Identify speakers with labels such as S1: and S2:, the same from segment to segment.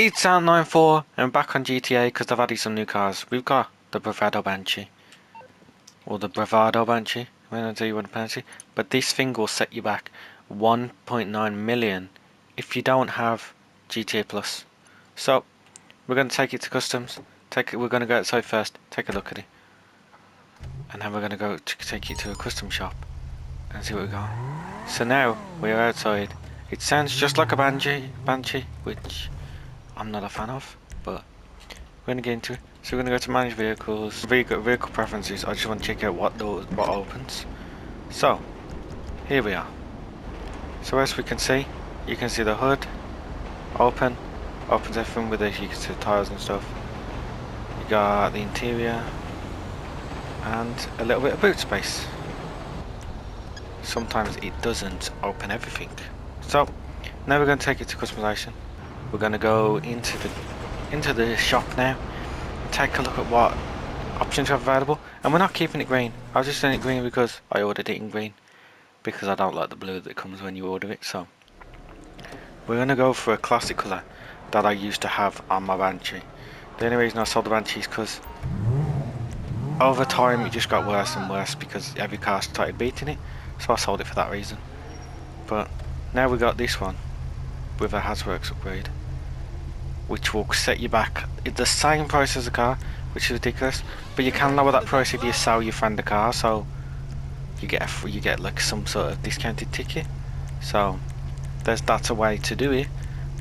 S1: It's out 94 and back on GTA because they've added some new cars. We've got the Bravado Banshee, or the Bravado Banshee, I don't tell you what to pronounce it, but this thing will set you back 1.9 million if you don't have GTA Plus. So we're going to take it to customs. We're going to go outside first, take a look at it, and then we're going to go take it to a custom shop and see what we got. So now we're outside. It sounds just like a Banshee, which I'm not a fan of, but we're going to get into it. So we're going to go to manage vehicles, vehicle preferences. I just want to check out what opens. So here we are. So as we can see, you can see the hood opens everything with it. You can see the tires and stuff. You got the interior and a little bit of boot space. Sometimes it doesn't open everything. So now we're going to take it to customization. We're going to go into the shop now and take a look at what options are available. And we're not keeping it green. I was just doing it green because I ordered it in green, because I don't like the blue that comes when you order it. So we're going to go for a classic colour that I used to have on my Banshee. The only reason I sold the Banshee is because over time it just got worse and worse because every car started beating it. So I sold it for that reason. But now we got this one with a Hasworks upgrade, which will set you back at the same price as the car, which is ridiculous. But you can lower that price if you sell your friend a car, so you get like some sort of discounted ticket. So that's a way to do it.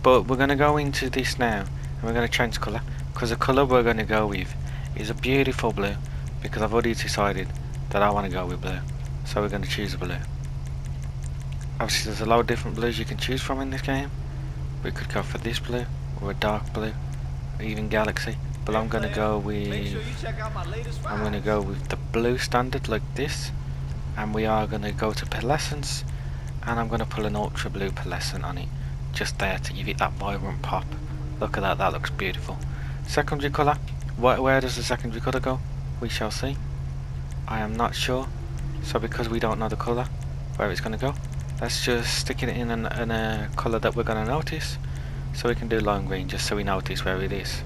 S1: But we're gonna go into this now, and we're gonna change colour, because the colour we're gonna go with is a beautiful blue. Because I've already decided that I want to go with blue, so we're gonna choose blue. Obviously, there's a lot of different blues you can choose from in this game. We could go for this blue, or a dark blue, or even Galaxy. But I'm gonna go with the blue standard like this, and we are gonna go to pearlescence, and I'm gonna pull an ultra blue pearlescent on it, just there to give it that vibrant pop. Look at that, that looks beautiful. Secondary colour, where does the secondary colour go? We shall see. I am not sure, so because we don't know the colour where it's gonna go, let's just stick it in a colour that we're gonna notice. So we can do lime green, just so we notice where it is.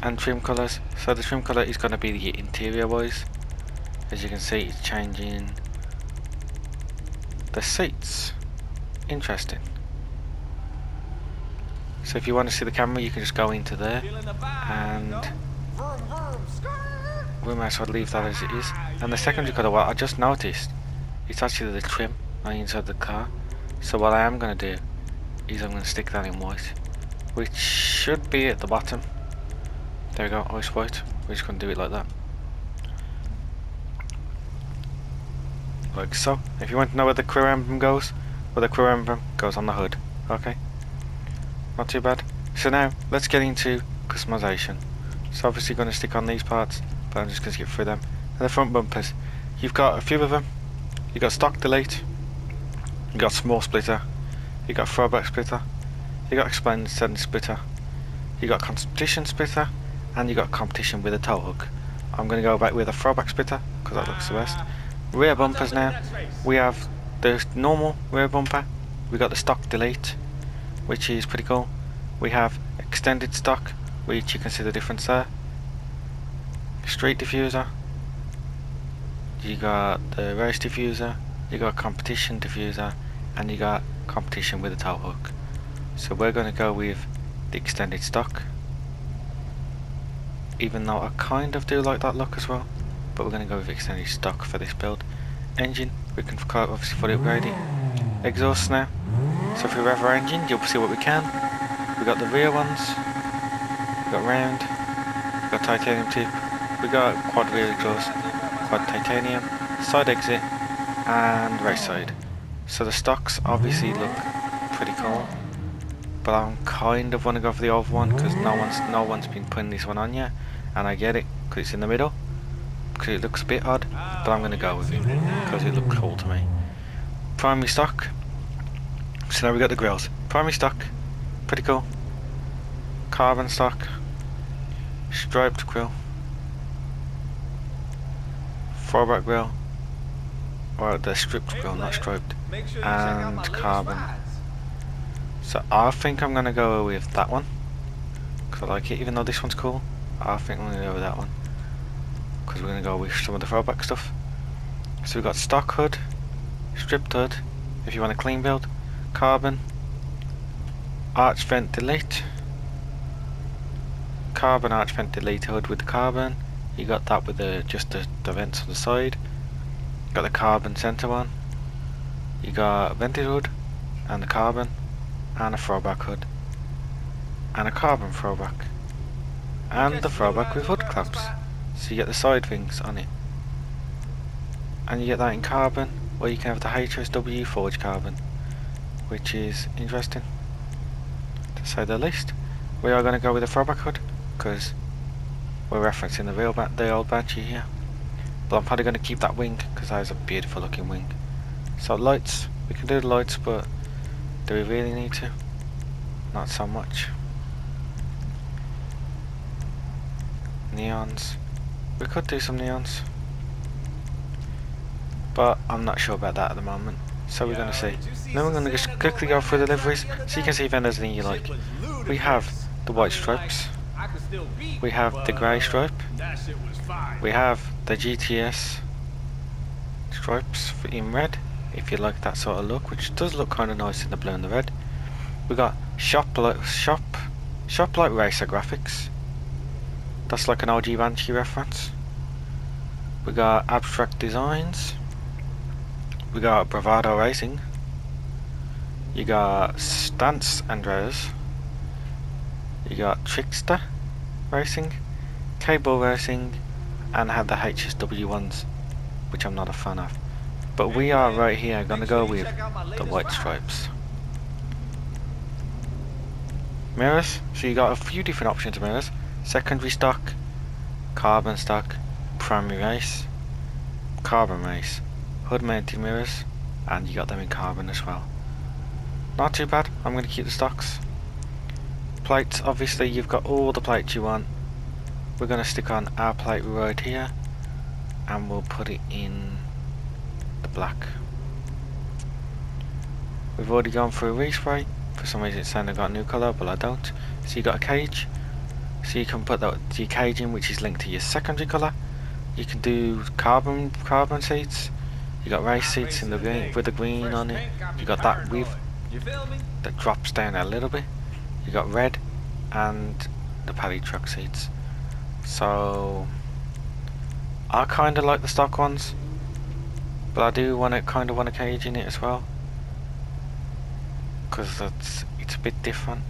S1: And trim colours, so the trim colour is going to be the interior wise. As you can see, it's changing the seats. Interesting. So if you want to see the camera, you can just go into there, and we might as well leave that as it is. And the secondary colour, what I just noticed, it's actually the trim on the inside of the car. So what I am going to do is I'm going to stick that in white, which should be at the bottom. There we go, ice white. We're just going to do it like that, like so. If you want to know where the crew emblem goes, well, the crew emblem goes on the hood. Okay, not too bad. So now let's get into customization. So obviously going to stick on these parts, but I'm just going to skip through them. And the front bumpers, you've got a few of them. You've got stock delete, you've got small splitter, you've got throwback splitter, you've got extended splitter, you've got competition splitter, and you got competition with a tow hook. I'm going to go back with a throwback splitter because that looks the best. Rear bumpers now, we have the normal rear bumper, we got the stock delete, which is pretty cool. We have extended stock, which you can see the difference there. Street diffuser, you got the race diffuser, you got competition diffuser, and you got competition with a tow hook. So we're going to go with the extended stock, even though I kind of do like that look as well, but we're going to go with extended stock for this build. Engine, we can obviously fully upgrade it. Exhaust now, so if we rev our engine, you'll see what we can. We got the rear ones, we got round, we got titanium tip, we got quad rear exhaust, quad titanium, side exit, and race side. So the stocks obviously look pretty cool, but I kind of want to go for the old one because no one's been putting this one on yet, and I get it because it's in the middle, because it looks a bit odd, but I'm going to go with it because it looks cool to me. Primary stock, so now we got the grills. Primary stock, pretty cool. Carbon stock, striped grill, throwback grill, or the stripped grill, not striped, and carbon. So I think I'm gonna go with that one, because I like it, even though this one's cool. I think I'm gonna go with that one, because we're gonna go with some of the throwback stuff. So we've got stock hood, stripped hood, if you want a clean build, carbon, arch vent delete, carbon arch vent delete hood with the carbon. You got that with just the vents on the side. You got the carbon center one. You got vented hood and the carbon, and a throwback hood, and a carbon throwback, and the throwback with hood clamps. So you get the side things on it, and you get that in carbon, or you can have the HSW forged carbon, which is interesting to say the least. We are going to go with the throwback hood because we're referencing the old Banshee here, but I'm probably going to keep that wing because that is a beautiful looking wing. So lights, we can do the lights, but do we really need to? Not so much. Neons, we could do some neons, but I'm not sure about that at the moment, so we're going to see. Now we're going to just quickly go through the liveries so you can see if there's anything you like. We have the white stripes, we have the grey stripe, we have the GTS stripes in red, if you like that sort of look, which does look kind of nice in the blue and the red. We got shop like racer graphics. That's like an OG Banshee reference. We got abstract designs. We got Bravado racing. You got Stance Andreas. You got Trickster racing, Cable racing, and have the HSW ones, which I'm not a fan of. But we are right here gonna go with the white stripes. Mirrors, so you got a few different options of mirrors. Secondary stock, carbon stock, primary race, carbon race, hood mounted mirrors, and you got them in carbon as well. Not too bad. I'm going to keep the stocks. Plates, obviously you've got all the plates you want. We're going to stick on our plate right here, and we'll put it in the black. We've already gone through a respray. For some reason it's saying I got a new colour, but I don't. So you got a cage, so you can put your cage in, which is linked to your secondary colour. You can do carbon seats. You got race seats in the green with the green on it. You got that with that drops down a little bit. You got red and the paddy truck seats. So I kind of like the stock ones, but I do kind of want a cage in it as well, because it's a bit different.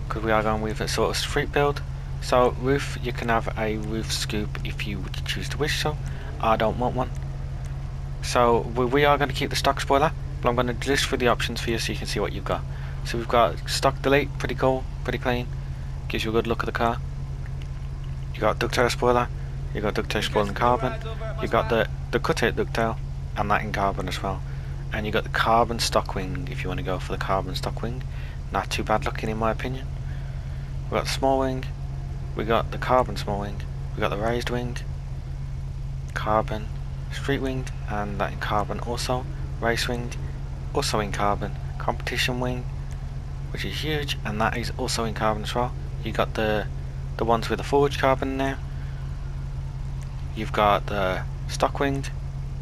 S1: Because we are going with a sort of street build. So roof, you can have a roof scoop if you would choose to wish so. I don't want one. So we are going to keep the stock spoiler, but I'm going to list through the options for you so you can see what you've got. So we've got stock delete, pretty cool, pretty clean, gives you a good look at the car. You got ducktail spoiler, you got ducktail spoiler in carbon, you got the cutout ducktail and that in carbon as well, and you got the carbon stock wing if you want to go for the carbon stock wing. Not too bad looking in my opinion. We got the small wing, we got the carbon small wing, we got the raised wing, carbon, street wing, and that in carbon also, race wing, also in carbon, competition wing, which is huge, and that is also in carbon as well. You got the ones with the forged carbon now. You've got the stock wing,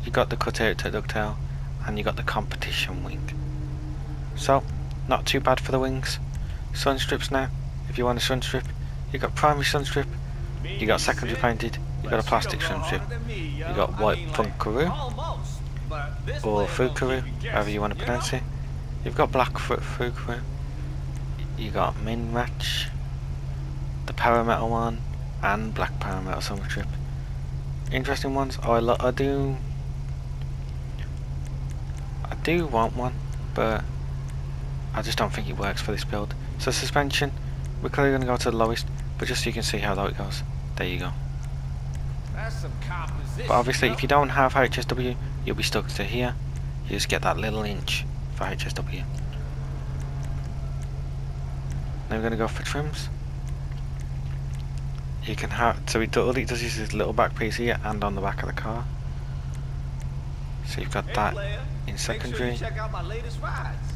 S1: you got the cutout to ducktail, and you got the competition wing. So not too bad for the wings. Sun strips now, if you want a sun strip, you got primary sun strip, you got secondary painted, you got a plastic sun strip, you got white funkaroo or fukaroo, however you want to pronounce it. You've got black fukaroo, you got min match, the power metal one, and black power metal sun strip. Interesting ones. I do want one, but I just don't think it works for this build. So suspension, we're clearly going to go to the lowest, but just so you can see how low it goes. There you go.
S2: That's some composition,
S1: but obviously if you don't have HSW, you'll be stuck to here. You just get that little inch for HSW. Now we're going to go for trims. You can have, so all it does is this little back piece here and on the back of the car. So you've got that in secondary.
S2: Check out my latest rides.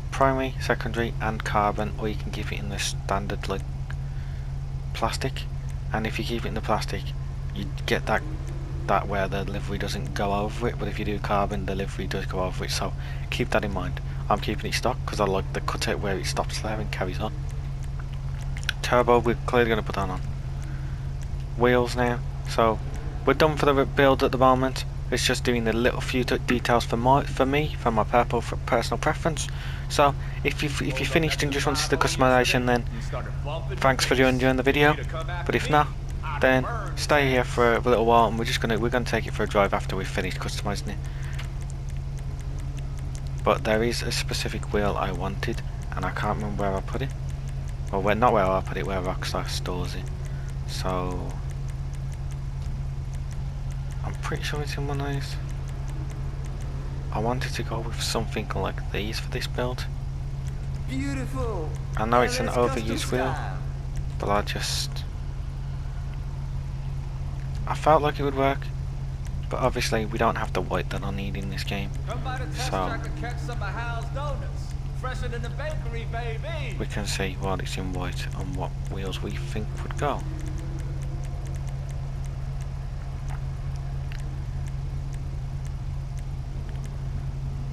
S1: primary, secondary and carbon, or you can keep it in the standard like plastic. And if you keep it in the plastic, you get that where the livery doesn't go over it, but if you do carbon, the livery does go over it, so keep that in mind. I'm keeping it stock because I like the cutout where it stops there and carries on. Turbo, we're clearly going to put that on. Wheels now, so we're done for the build at the moment. It's just doing the little few details for my personal preference. So if you finished and just want to see the customization, then thanks for enjoying the video. But if not, then stay here for a little while, and we're gonna take it for a drive after we've finished customizing it. But there is a specific wheel I wanted, and I can't remember where I put it. Well, not where I put it, where Rockstar stores it. So I'm pretty sure it's in one of these. I wanted to go with something like these for this build.
S3: Beautiful.
S1: I know it's an overused wheel, but I felt like it would work. But obviously we don't have the white that I need in this game, so we can see what it's in white and what wheels we think would go.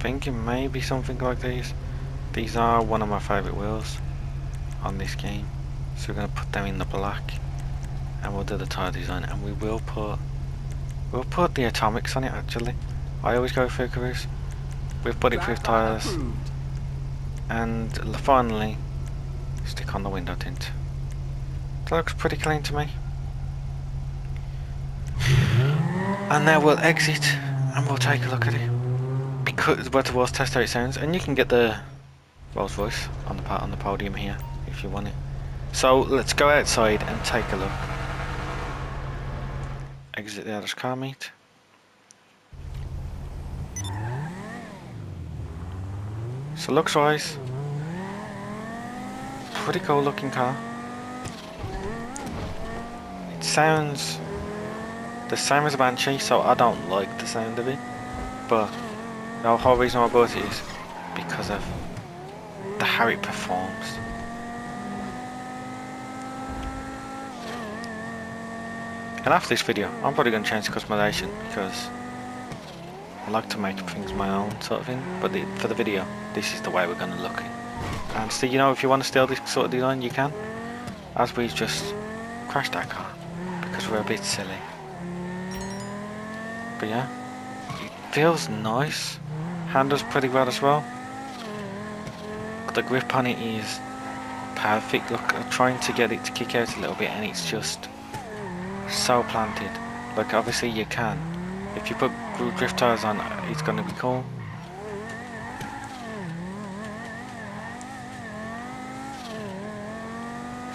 S1: Thinking maybe something like these. These are one of my favourite wheels on this game, so we're going to put them in the black, and we'll do the tyre design, and we'll put the atomics on it. Actually, I always go through cruise with bulletproof tyres, and finally stick on the window tint. That looks pretty clean to me. And now we'll exit and we'll take a look at it, because where towards test how it sounds, and you can get the Rolls Royce on the podium here if you want it. So let's go outside and take a look. Exit the other car meet. So looks wise, pretty cool looking car. It sounds the same as a Banshee, so I don't like the sound of it, but the whole reason I bought it is because of how it performs. And after this video, I'm probably going to change the customization, because I like to make things my own sort of thing, but for the video, this is the way we're going to look it. And so, you know, if you want to steal this sort of design, you can, as we've just crashed that car because we're a bit silly. But yeah, it feels nice, handles pretty well as well. The grip on it is perfect. Look, I'm trying to get it to kick out a little bit, and it's just so planted. Like, obviously you can, if you put drift tires on, it's going to be cool.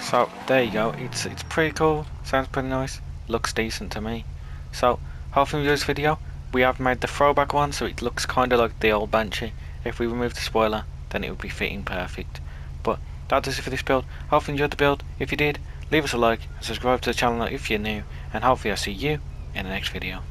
S1: So there you go, it's pretty cool, sounds pretty nice, looks decent to me. So hopefully you enjoyed this video. We have made the throwback one, so it looks kind of like the old Banshee. If we remove the spoiler, then it would be fitting perfect. But that does it for this build. Hopefully you enjoyed the build. If you did, leave us a like and subscribe to the channel if you're new, and hopefully I'll see you in the next video.